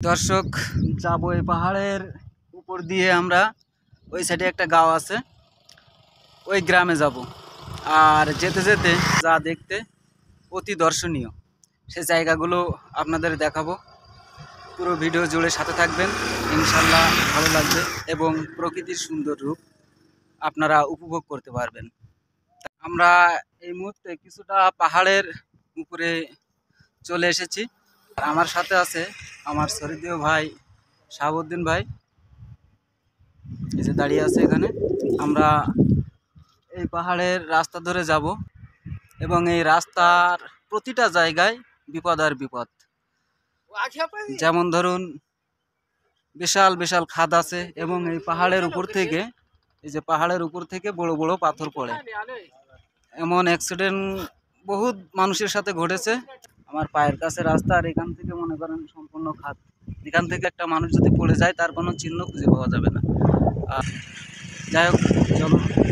দর্শক, যাবো এই পাহাড়ের উপর দিয়ে আমরা। ওই সাইডে একটা গাঁও আছে, ওই গ্রামে যাব। আর যেতে যেতে যা দেখতে অতি দর্শনীয় সে জায়গাগুলো আপনাদের দেখাবো। পুরো ভিডিও জুড়ে সাথে থাকবেন, ইনশাল্লাহ ভালো লাগবে এবং প্রকৃতির সুন্দর রূপ আপনারা উপভোগ করতে পারবেন। আমরা এই মুহূর্তে কিছুটা পাহাড়ের উপরে চলে এসেছি। আমার সাথে আছে আমার শরীদীয় ভাই শাহাবুদ্দিন ভাই, এই যে দাঁড়িয়ে আছে এখানে। আমরা এই পাহাড়ের রাস্তা ধরে যাব এবং এই রাস্তার প্রতিটা জায়গায় বিপদ আর বিপদ। যেমন ধরুন, বিশাল বিশাল খাদ আছে এবং এই পাহাড়ের উপর থেকে, এই যে পাহাড়ের উপর থেকে বড় বড় পাথর পড়ে। এমন অ্যাক্সিডেন্ট বহুত মানুষের সাথে ঘটেছে। আমার পায়ের কাছে রাস্তা, আর এখান থেকে মনে করেন সম্পূর্ণ খাদ। এখান থেকে একটা মানুষ যদি পড়ে যায় তার কোনো চিহ্ন খুঁজে পাওয়া যাবে না। যাই হোক,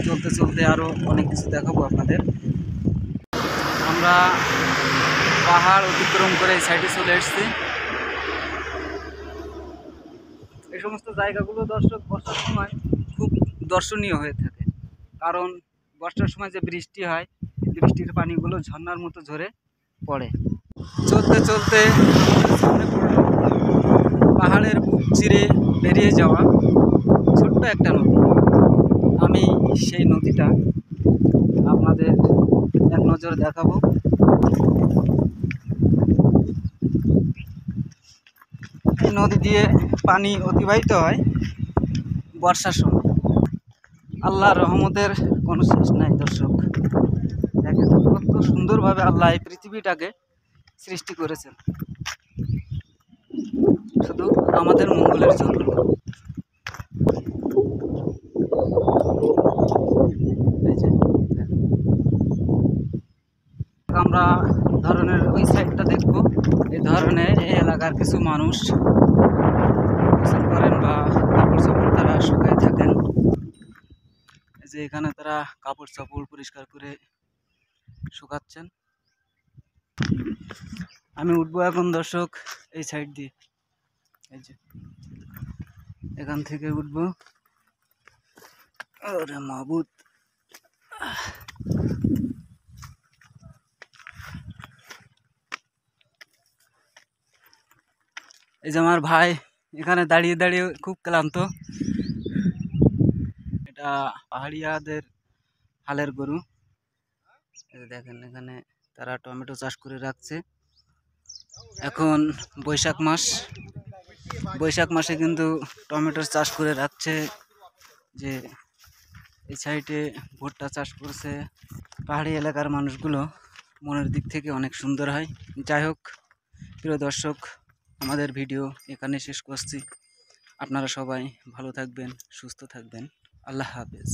চলতে চলতে আরও অনেক কিছু দেখাবো আপনাদের। আমরা পাহাড় অতিক্রম করে এই সাইডে চলে এসেছি। এই সমস্ত জায়গাগুলো দর্শক বর্ষার সময় খুব দর্শনীয় হয়ে থাকে, কারণ বর্ষার সময় যে বৃষ্টি হয়, বৃষ্টির পানিগুলো ঝর্ণার মতো ঝরে পড়ে। চলতে চলতে সামনে পড়লো পাহাড়ের বুক চিরে বেরিয়ে যাওয়া ছোট্ট একটা নদী। আমি সেই নদীটা আপনাদের এক নজর দেখাবো। এই নদী দিয়ে পানি অতিবাহিত হয় বর্ষার সময়। আল্লাহর রহমতের কোনো শেষ নাই দর্শক। দেখেন কত সুন্দরভাবে আল্লাহ এই পৃথিবীটাকে সৃষ্টি করেছেন, শুধু আমাদের মঙ্গলের জন্য। আমরা ধরনের ওই সাইডটা দেখবো। এই ধরনের এই এলাকার কিছু মানুষ গোসল করেন বা কাপড় চোপড় তারা শুকায় থাকেন। এই যে এখানে তারা কাপড় চোপড় পরিষ্কার করে শুকাচ্ছেন। আমি উঠবো এখন দর্শক এই সাইড দিয়ে। এই যে এখান থেকে উঠবো। ওরে মাহবুদ, এই যে আমার ভাই এখানে দাঁড়িয়ে দাঁড়িয়ে খুব ক্লান্ত। এটা পাহাড়িয়াদের হালের গরু। দেখেন এখানে তারা টমেটো চাষ করে রাখছে। এখন বৈশাখ মাস, বৈশাখ মাসে কিন্তু টমেটোর চাষ করে রাখছে। যে এই সাইডে ভুট্টা চাষ করছে। পাহাড়ি এলাকার মানুষগুলো মনের দিক থেকে অনেক সুন্দর হয়। যাই হোক প্রিয় দর্শক, আমাদের ভিডিও এখানে শেষ করছি। আপনারা সবাই ভালো থাকবেন, সুস্থ থাকবেন। আল্লাহ হাফেজ।